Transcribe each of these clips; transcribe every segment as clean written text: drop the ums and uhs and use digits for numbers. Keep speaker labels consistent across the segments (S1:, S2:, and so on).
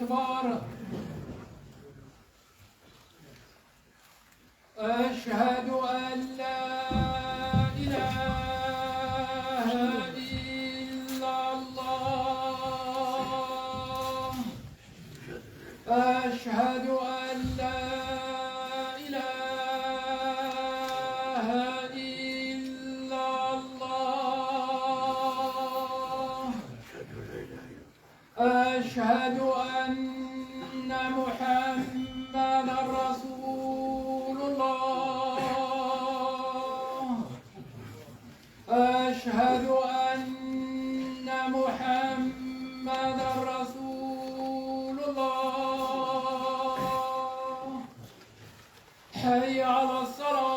S1: أكبر أشهد أن لا إله إلا الله أشهد أن لا إله إلا الله أشهد أن محمدا رسول الله أشهد أن محمدا رسول الله حي على الصلاة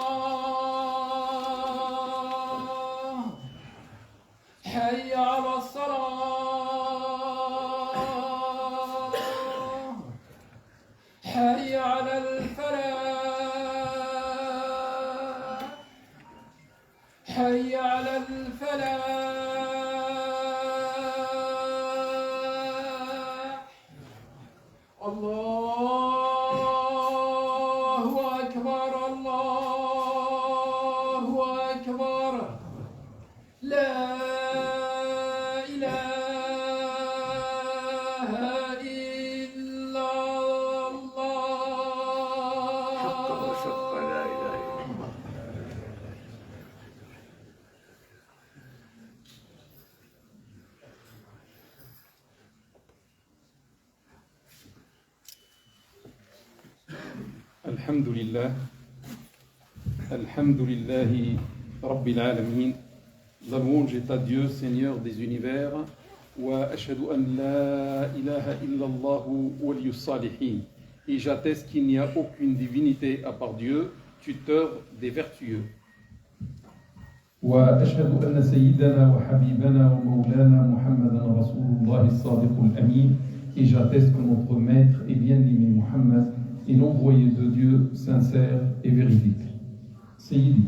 S1: حي على الصلاة حي على الفلاح حي على الفلاح الله أكبر الله أكبر لا إله إلا الله
S2: حق وشق لا إله إلا الله.
S3: الحمد لله رب العالمين. La louange est à Dieu, Seigneur des univers. Wa ashhadu an la ilaha illallah waliyus salihin. Et j'atteste qu'il n'y a aucune divinité à part Dieu, tuteur des vertueux.
S4: وأشهد أن سيدنا وحبيبنا ومولانا محمدا رسول الله الصادق الأمين. Et j'atteste que notre maître et bien-aimé Muhammad est l'envoyé de Dieu sincère et véridique. Sayyidi,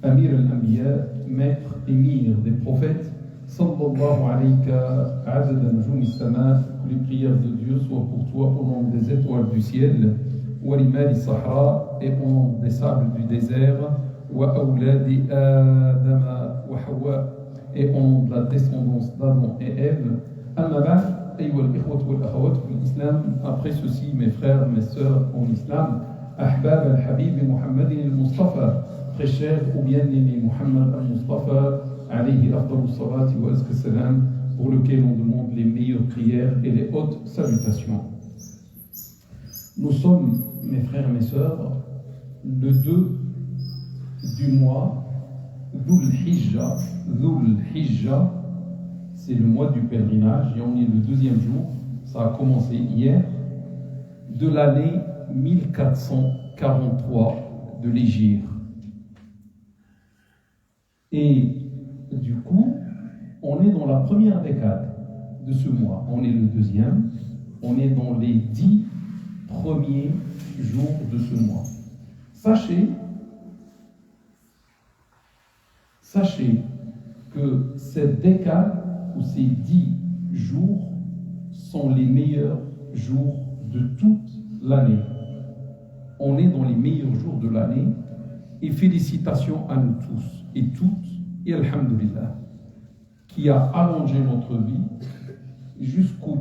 S4: Amir al-Anbiya, maître émir des prophètes, sallallahu alayka adada nujum as-sama, que les prières de Dieu soient pour toi au nom des étoiles du ciel, wa rimali sahra, et au nom des sables du désert, wa awladi Adama wa Hawa, et au nom de la descendance d'Adam et Ève. Amma ba'd, أيها الإخوة والأخوات في الإسلام, après ceci mes frères, mes sœurs en islam, أحباب الحبيب محمد المصطفى, très cher ou bien-aimé Muhammad al-Mustafa, alayhi afdalu salati wa azka salam, pour lequel on demande les meilleures prières et les hautes salutations. Nous sommes, mes frères et mes sœurs, le 2 du mois Dhul Hijja, c'est le mois du pèlerinage et on est le 2e jour, ça a commencé hier, de l'année 1443 de l'Hégire. Et du coup, on est dans la première décade de ce mois, on est le 2e, on est dans les 10 premiers jours de ce mois. Sachez que cette décade ou ces 10 jours sont les meilleurs jours de toute l'année. On est dans les meilleurs jours de l'année et félicitations à nous tous et toutes et alhamdulillah qui a allongé notre vie jusqu'au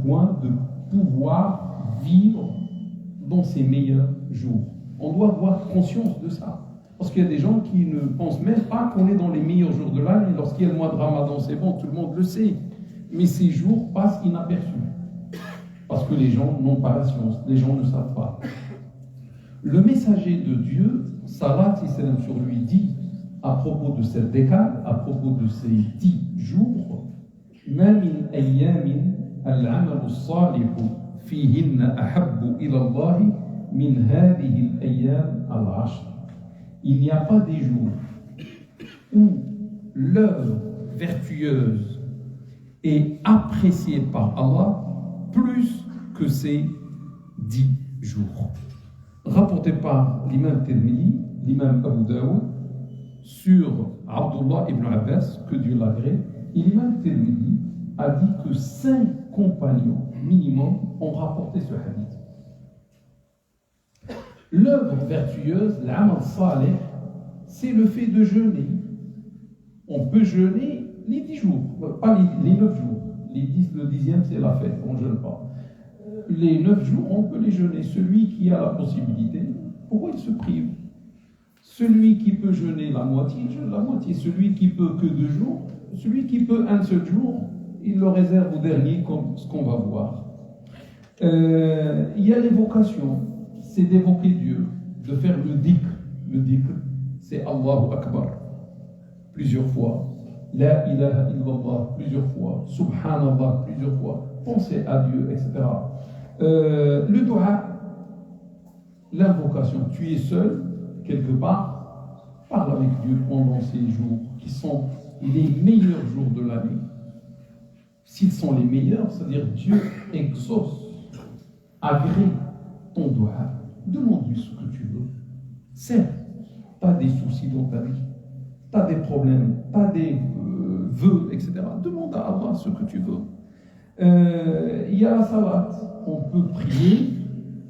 S4: point de pouvoir vivre dans ces meilleurs jours. On doit avoir conscience de ça. Parce qu'il y a des gens qui ne pensent même pas qu'on est dans les meilleurs jours de l'année. Lorsqu'il y a le mois de Ramadan, c'est bon, tout le monde le sait. Mais ces jours passent inaperçus. Parce que les gens n'ont pas la science, les gens ne savent pas. Le messager de Dieu, salat et salam sur lui, dit à propos de cette décade, à propos de ces 10 jours, Ma min ayyamin al-amal as-salihu fihinna ahabbu ila Allah min hadhihi al-ayyam al-ashr. Il n'y a pas des jours où l'œuvre vertueuse est appréciée par Allah plus que ces 10 jours. Rapporté par l'imam Tirmidhi, l'imam Abu Daoud, sur Abdullah ibn Abbas, que Dieu l'agrée, et l'imam Tirmidhi a dit que 5 compagnons minimum ont rapporté ce hadith. L'œuvre vertueuse, l'amal salih, c'est le fait de jeûner. On peut jeûner les 10 jours, pas les 9 jours. Le 10e, c'est la fête, on ne jeûne pas. Les 9 jours, on peut les jeûner. Celui qui a la possibilité, pourquoi il se prive? Celui qui peut jeûner la moitié, il jeûne la moitié. Celui qui peut que 2 jours, celui qui peut un seul jour, il le réserve au dernier, comme ce qu'on va voir. Il y a l'évocation, c'est d'évoquer Dieu, de faire le dhikr. Le dhikr, c'est Allahu Akbar, plusieurs fois. La ilaha illallah, plusieurs fois. Subhanallah, plusieurs fois. Pensez à Dieu, etc. Le dua, l'invocation. Tu es seul, quelque part, parle avec Dieu pendant ces jours qui sont les meilleurs jours de l'année. S'ils sont les meilleurs, c'est-à-dire Dieu exauce, agrée ton dua. Demande-lui ce que tu veux. Certes, tu as des soucis dans ta vie, tu as des problèmes, tu as des vœux, etc. Demande à Allah ce que tu veux. Il y a la salat. On peut prier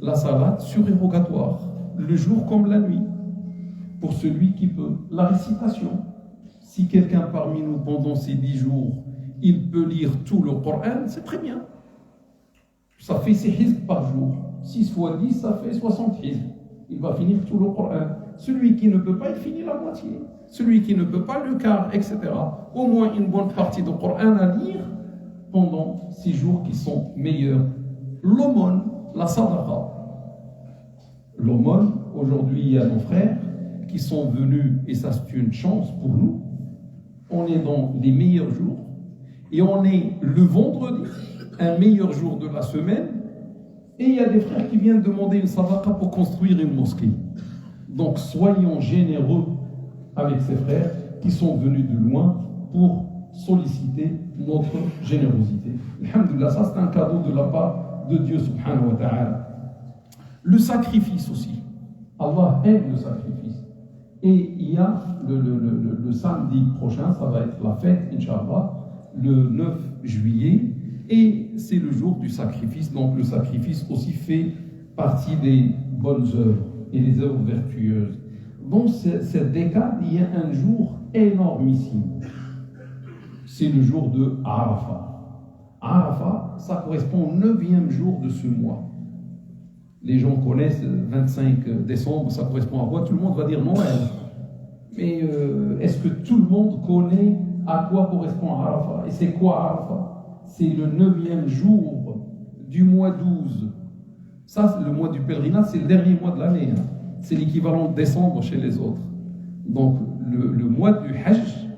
S4: la salat surérogatoire, le jour comme la nuit, pour celui qui peut. La récitation. Si quelqu'un parmi nous, pendant ces 10 jours, il peut lire tout le Coran, c'est très bien. Ça fait 6 hizb par jour. 6 fois 10, ça fait 60 hizb. Il va finir tout le Coran. Celui qui ne peut pas, il finit la moitié. Celui qui ne peut pas, le quart, etc. Au moins une bonne partie du Coran à lire pendant ces jours qui sont meilleurs. L'aumône, la sadaqa. L'aumône, aujourd'hui, il y a nos frères qui sont venus, et ça c'est une chance pour nous. On est dans les meilleurs jours, et on est le vendredi, un meilleur jour de la semaine, et il y a des frères qui viennent demander une sadaqa pour construire une mosquée. Donc soyons généreux avec ces frères qui sont venus de loin pour solliciter notre générosité. Alhamdulillah, ça c'est un cadeau de la part de Dieu subhanahu wa ta'ala. Le sacrifice aussi. Allah aime le sacrifice. Et il y a le samedi prochain, ça va être la fête, Inch'Allah, le 9 juillet, et c'est le jour du sacrifice. Donc le sacrifice aussi fait partie des bonnes œuvres et des œuvres vertueuses. Dans cette décade, il y a un jour énormissime. C'est le jour de Arafat. Arafat, ça correspond au 9e jour de ce mois. Les gens connaissent le 25 décembre, ça correspond à quoi? Tout le monde va dire Noël. Mais est-ce que tout le monde connaît à quoi correspond Arafat? Et c'est quoi Arafat? C'est le 9e jour du mois 12. Ça, le mois du pèlerinage, c'est le dernier mois de l'année. Hein. C'est l'équivalent de décembre chez les autres. Donc, le mois du Hajj,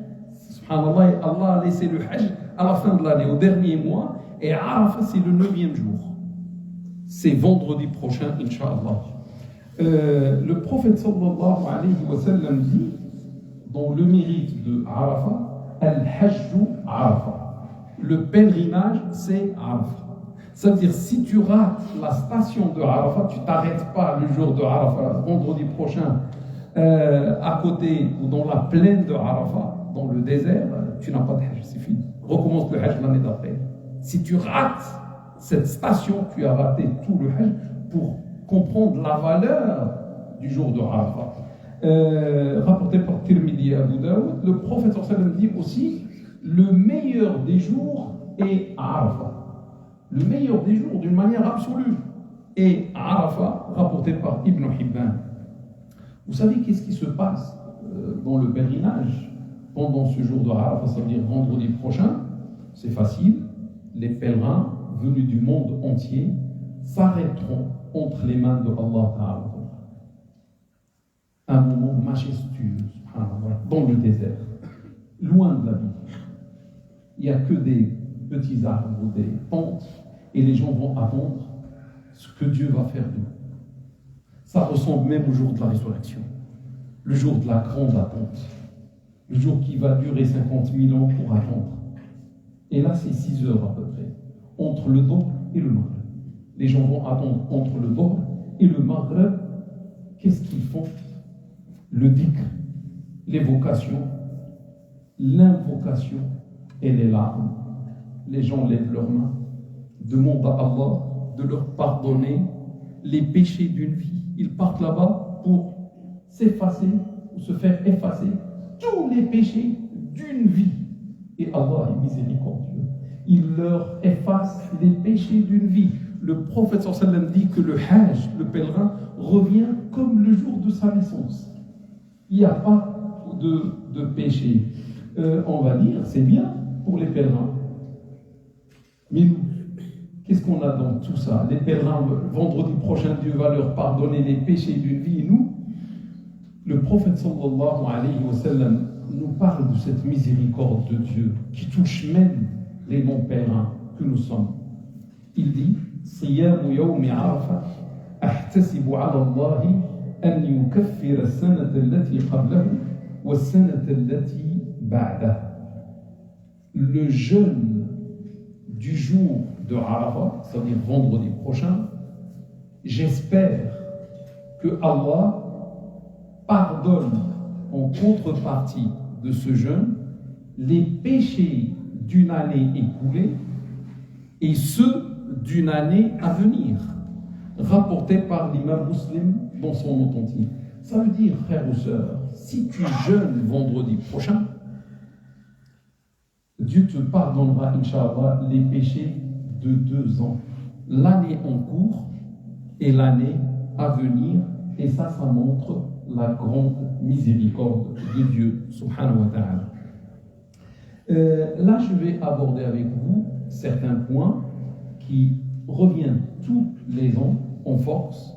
S4: subhanallah, Allah a laissé le Hajj à la fin de l'année, au dernier mois, et Arafat, c'est le 9e jour. C'est vendredi prochain, Inch'Allah. Le prophète sallallahu alayhi wa sallam dit, dans le mérite de Arafat, Al-Hajju Arafat. Le pèlerinage, c'est Arafat. C'est-à-dire, si tu rates la station de Arafat, tu ne t'arrêtes pas le jour de Arafat, vendredi prochain, à côté ou dans la plaine de Arafat, dans le désert, tu n'as pas de Hajj, c'est fini. Recommence le Hajj l'année d'après. Si tu rates cette station, tu as raté tout le Hajj pour comprendre la valeur du jour de Arafat. Rapporté par Tirmidhi et Abu Daoud, le prophète sallallahu alayhi wa sallam dit aussi le meilleur des jours est Arafat. Le meilleur des jours d'une manière absolue est Arafat, rapporté par Ibn Hibban. Vous savez qu'est-ce qui se passe dans le pèlerinage pendant ce jour de Arafat, c'est-à-dire vendredi prochain? C'est facile, les pèlerins venus du monde entier s'arrêteront entre les mains de Allah Ta'ala. Un moment majestueux, dans le désert, loin de la ville. Il n'y a que des petits arbres, des tentes, et les gens vont attendre ce que Dieu va faire d'eux. Ça ressemble même au jour de la résurrection, le jour de la grande attente, le jour qui va durer 50 000 ans pour attendre. Et là, c'est 6 heures à peu près, entre le Dohr et le Maghreb. Les gens vont attendre entre le Dohr et le Maghreb. Qu'est-ce qu'ils font? Le dhikr, l'évocation, l'invocation et les larmes. Les gens lèvent leurs mains. demandent à Allah de leur pardonner les péchés d'une vie. Ils partent là-bas pour s'effacer ou se faire effacer tous les péchés d'une vie. Et Allah est miséricordieux. Il leur efface les péchés d'une vie. Le prophète sallallahu alayhi wa sallam dit que le hajj, le pèlerin, revient comme le jour de sa naissance. Il n'y a pas de péché. On va dire, c'est bien pour les pèlerins. Mais nous, qu'est-ce qu'on a dans tout ça? Les pèlerins, vendredi prochain, Dieu va leur pardonner les péchés d'une vie. Et nous, le prophète sallallahu alayhi wa sallam nous parle de cette miséricorde de Dieu qui touche même les non-pèlerins que nous sommes. Il dit صيام يوم عرفة أحتسب على الله أن يكفر السنة التي قبله والسنة التي بعده. Le jeûne du jour de Arafat, c'est-à-dire vendredi prochain, j'espère que Allah pardonne en contrepartie de ce jeûne les péchés d'une année écoulée et ceux d'une année à venir, rapporté par l'imam Muslim dans son authentique. Ça veut dire, frères ou sœurs, si tu jeûnes vendredi prochain, Dieu te pardonnera, Inch'Allah, les péchés de 2 ans, l'année en cours et l'année à venir, et ça montre la grande miséricorde de Dieu, subhanahu wa ta'ala. Là, je vais aborder avec vous certains points qui reviennent tous les ans en force,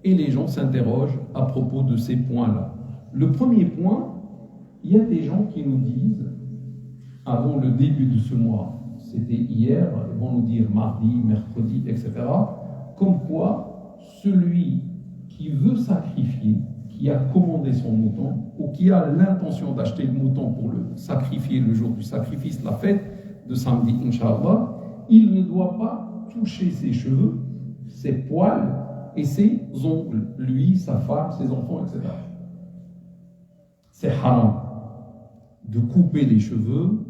S4: et les gens s'interrogent à propos de ces points-là. Le premier point, il y a des gens qui nous disent, avant le début de ce mois, c'était hier, ils vont nous dire mardi, mercredi, etc., comme quoi celui qui veut sacrifier, qui a commandé son mouton, ou qui a l'intention d'acheter le mouton pour le sacrifier le jour du sacrifice, la fête de samedi, Inch'Allah, il ne doit pas toucher ses cheveux, ses poils et ses ongles, lui, sa femme, ses enfants, etc. C'est haram de couper les cheveux,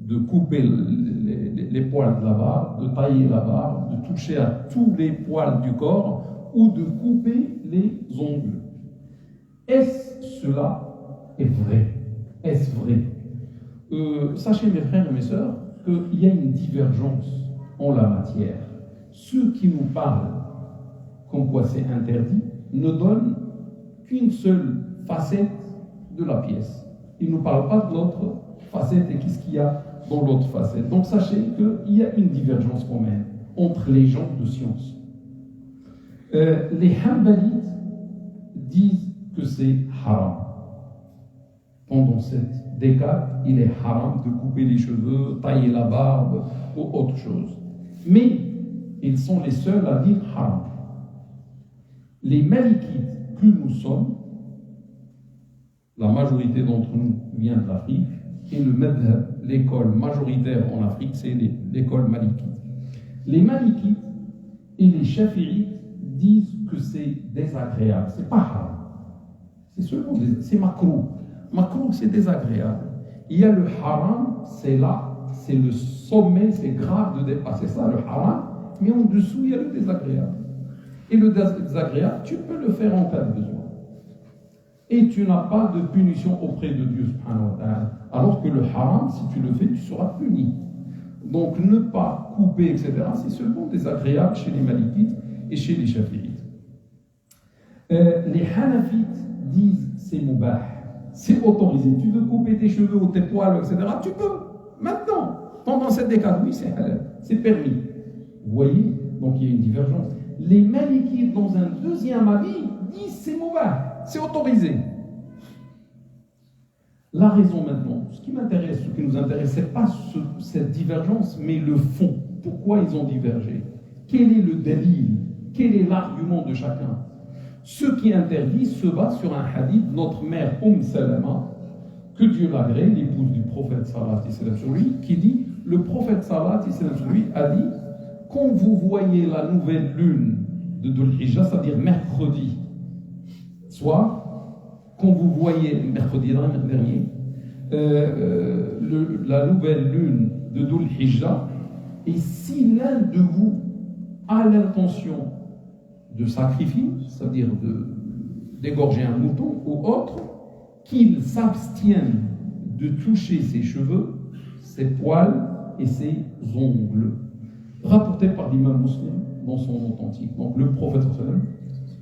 S4: de couper les poils de la barbe, de tailler la barbe, de toucher à tous les poils du corps ou de couper les ongles. Est-ce cela est vrai? Est-ce vrai? Sachez mes frères et mes sœurs qu'il y a une divergence en la matière. Ceux qui nous parlent comme quoi c'est interdit ne donnent qu'une seule facette de la pièce. Ils ne nous parlent pas de l'autre facette et qu'est-ce qu'il y a dans l'autre facette. Donc sachez qu'il y a une divergence quand même entre les gens de science. Les Hanbalites disent que c'est haram. Pendant cette décade, il est haram de couper les cheveux, tailler la barbe ou autre chose. Mais ils sont les seuls à dire haram. Les Malikites que nous sommes, la majorité d'entre nous vient de l'Afrique, et le madhab, l'école majoritaire en Afrique, c'est l'école malikite. Les Malikites et les Shafi'ites disent que c'est désagréable, c'est pas haram. C'est seulement c'est makruh. Makruh, c'est désagréable. Il y a le haram, c'est là, c'est le sommet, c'est grave de dépasser ça, le haram, mais en dessous, il y a le désagréable. Et le désagréable, tu peux le faire en cas de besoin. Et tu n'as pas de punition auprès de Dieu, subhanahu wa ta'ala. Alors que le haram, si tu le fais, tu seras puni. Donc ne pas couper, etc., c'est seulement désagréable chez les Malikites et chez les Shafi'ites. Les Hanafites disent c'est mubah, c'est autorisé. Tu veux couper tes cheveux ou tes poils, etc., tu peux, maintenant, pendant cette décade, oui, c'est halal, c'est permis. Vous voyez, donc il y a une divergence. Les Malikites, dans un deuxième avis, disent c'est mubah, c'est autorisé. La raison maintenant, ce qui m'intéresse, ce qui nous intéresse, ce n'est pas cette divergence, mais le fond. Pourquoi ils ont divergé? Quel est le délit? Quel est l'argument de chacun? Ce qui interdit se base sur un hadith de notre mère Salama, que Dieu l'agrée, l'épouse du prophète sallallahu alayhi wa sallam sur lui, qui dit, le prophète sallallahu alayhi wa sallam sur lui a dit, quand vous voyez la nouvelle lune de Dhul Hijjah, c'est-à-dire mercredi soir, quand vous voyez mercredi dernier la nouvelle lune de Dhul Hijjah, Et si l'un de vous a l'intention de sacrifier, c'est-à-dire d'égorger un mouton ou autre, qu'il s'abstienne de toucher ses cheveux, ses poils et ses ongles. Rapporté par l'imam Muslim dans son authentique. Donc le prophète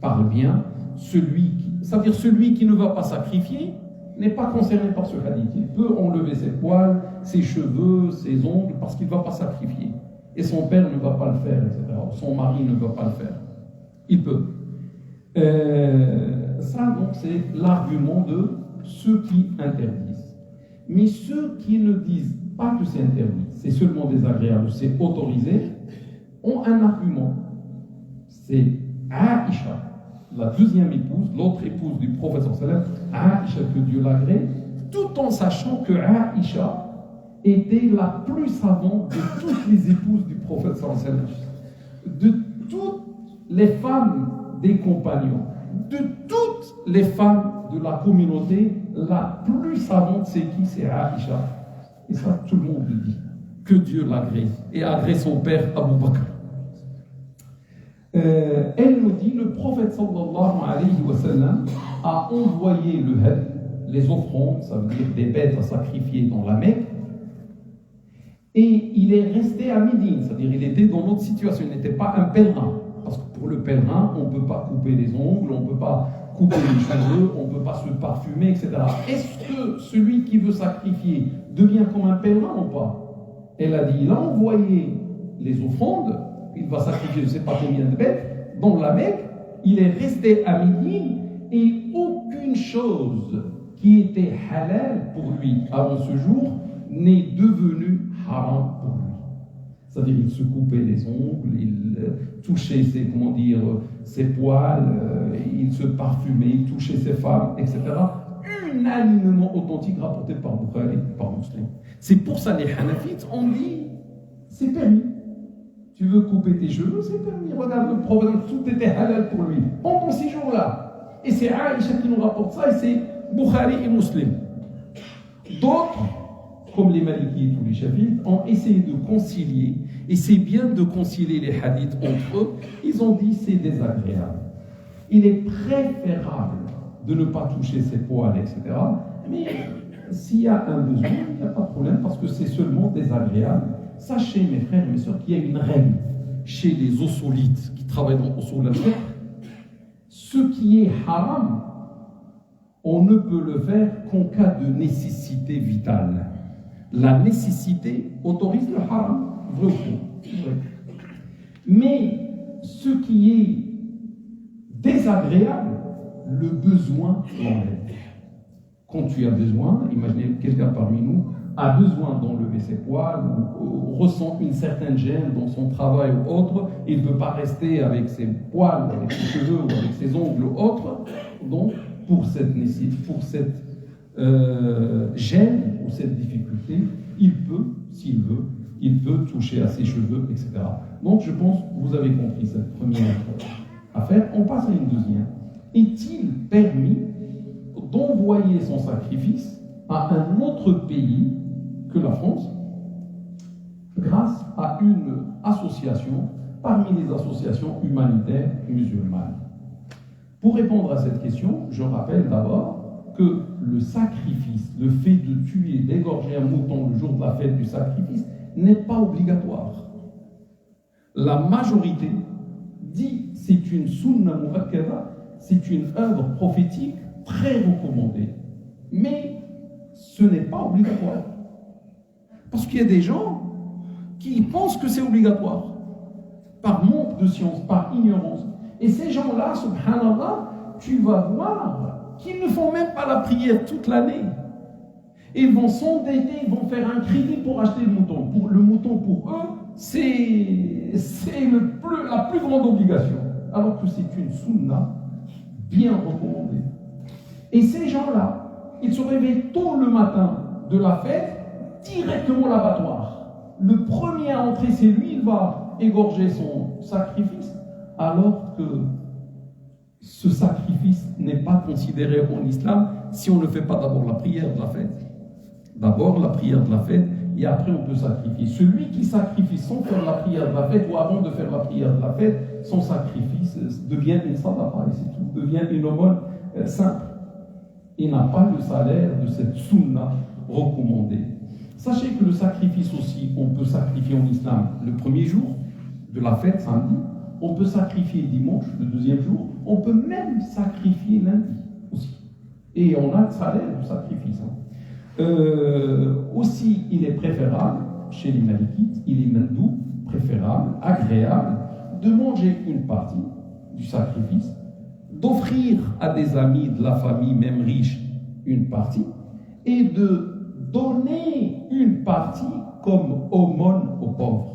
S4: parle bien, c'est-à-dire celui qui ne va pas sacrifier n'est pas concerné par ce hadith. Il peut enlever ses poils, ses cheveux, ses ongles, parce qu'il ne va pas sacrifier. Et son père ne va pas le faire, etc. Son mari ne va pas le faire. Il peut. Ça, donc, c'est l'argument de ceux qui interdisent. Mais ceux qui ne disent pas que c'est interdit, c'est seulement désagréable, c'est autorisé, ont un argument. C'est Aïcha, la deuxième épouse, l'autre épouse du prophète sallallahu alayhi wa sallam, Aïcha, que Dieu l'agrée, tout en sachant que Aïcha était la plus savante de toutes les épouses du prophète sallallahu alayhi wa sallam, de toutes les femmes des compagnons, de toutes les femmes de la communauté, la plus savante, c'est qui? C'est Aïcha. Et ça, tout le monde le dit. Que Dieu l'agrée. Et agrée son père, Abu Bakr. Elle nous dit, le prophète sallallahu alayhi wa sallam a envoyé le had, les offrandes, ça veut dire des bêtes à sacrifier dans la Mecque, et il est resté à Médine, c'est-à-dire il était dans notre situation, il n'était pas un pèlerin, parce que pour le pèlerin, on ne peut pas couper les ongles, on ne peut pas couper les cheveux, on ne peut pas se parfumer, etc. Est-ce que celui qui veut sacrifier devient comme un pèlerin ou pas? Elle a dit, il a envoyé les offrandes, il va sacrifier je ne sais pas combien de bêtes, dans la Mecque, il est resté à Médine, et aucune chose qui était halal pour lui avant ce jour n'est devenue haram pour lui. C'est-à-dire il se coupait les ongles, il touchait ses poils, il se parfumait, il touchait ses femmes, etc. Unanimement authentique rapporté par Bukhari et par Muslim. C'est pour ça les Hanafites ont dit c'est permis. Tu veux couper tes cheveux, c'est permis. Regarde le problème, tout était halal pour lui pendant ces jours-là. Et c'est Aïcha qui nous rapporte ça, et c'est Bukhari et Muslim. D'autres, comme les Malikites ou les Shafi'ites, ont essayé de concilier, et c'est bien de concilier les hadiths entre eux. Ils ont dit c'est désagréable. Il est préférable de ne pas toucher ses poils, etc. Mais s'il y a un besoin, il n'y a pas de problème, parce que c'est seulement désagréable. Sachez, mes frères et mes sœurs, qu'il y a une règle chez les usulites qui travaillent dans usul al-fiqh. Ce qui est haram, on ne peut le faire qu'en cas de nécessité vitale. La nécessité autorise le haram, vrai ou faux. Mais ce qui est désagréable, le besoin l'enlève. Quand tu as besoin, imaginez quelqu'un parmi nous a besoin d'enlever ses poils ou ressent une certaine gêne dans son travail ou autre, il ne peut pas rester avec ses poils, ou avec ses cheveux ou avec ses ongles ou autre. Donc, pour cette gêne ou cette difficulté, il peut, s'il veut, il peut toucher à ses cheveux, etc. Donc, je pense que vous avez compris cette première affaire. On passe à une deuxième. Est-il permis d'envoyer son sacrifice à un autre pays que la France grâce à une association parmi les associations humanitaires musulmanes? Pour répondre à cette question, je rappelle d'abord que le sacrifice, le fait de tuer, d'égorger un mouton le jour de la fête du sacrifice n'est pas obligatoire. La majorité dit c'est une sunna muakkada, c'est une œuvre prophétique très recommandée. Mais ce n'est pas obligatoire. Parce qu'il y a des gens qui pensent que c'est obligatoire, par manque de science, par ignorance. Et ces gens-là, subhanallah, tu vas voir qu'ils ne font même pas la prière toute l'année. Ils vont s'endetter, ils vont faire un crédit pour acheter le mouton. Le mouton, pour eux, c'est la plus grande obligation. Alors que c'est une sunna bien recommandée. Et ces gens-là, ils se réveillent tôt le matin de la fête, directement à l'abattoir. Le premier à entrer, c'est lui, il va égorger son sacrifice, alors que ce sacrifice n'est pas considéré en islam si on ne fait pas d'abord la prière de la fête. D'abord la prière de la fête et après on peut sacrifier. Celui qui sacrifie sans faire la prière de la fête ou avant de faire la prière de la fête, son sacrifice devient une sadaqa et c'est tout, devient une aumône simple. Il n'a pas le salaire de cette sunna recommandée. Sachez que le sacrifice aussi, on peut sacrifier en islam le premier jour de la fête, samedi, on peut sacrifier dimanche, le deuxième jour, on peut même sacrifier lundi aussi. Et on a le salaire du sacrifice. Aussi, il est préférable, chez les Malikites, il est mandou, préférable, agréable, de manger une partie du sacrifice, d'offrir à des amis de la famille, même riches, une partie, et de donner une partie comme aumône aux pauvres.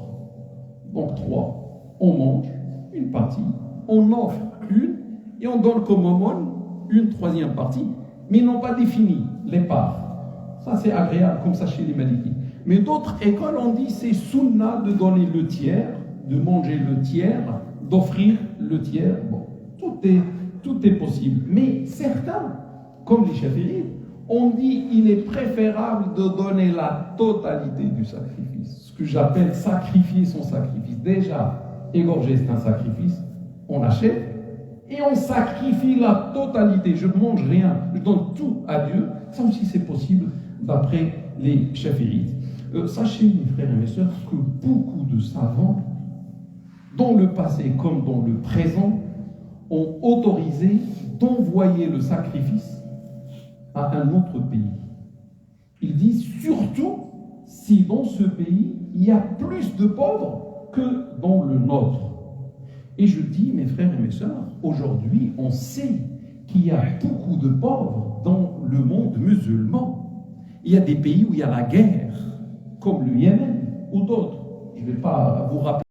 S4: Donc 3, on mange une partie, on offre une, et on donne comme aumône une troisième partie, mais ils n'ont pas défini les parts. Ça c'est agréable, comme ça chez les Malikites. Mais d'autres écoles ont dit c'est sunna de donner le tiers, de manger le tiers, d'offrir le tiers. Bon, tout est possible. Mais certains, comme les Chafi'ites, ont dit il est préférable de donner la totalité du sacrifice. Ce que j'appelle sacrifier son sacrifice. Déjà, égorger c'est un sacrifice, on achète et on sacrifie la totalité. Je ne mange rien, je donne tout à Dieu. Ça aussi c'est possible d'après les Chafi'ites. Sachez mes frères et mes sœurs que beaucoup de savants, dans le passé comme dans le présent, ont autorisé d'envoyer le sacrifice à un autre pays. Ils disent surtout si dans ce pays il y a plus de pauvres que dans le nôtre. Et je dis, mes frères et mes sœurs, aujourd'hui on sait qu'il y a beaucoup de pauvres dans le monde musulman. Il y a des pays où il y a la guerre, comme le Yémen ou d'autres. Je ne vais pas vous rappeler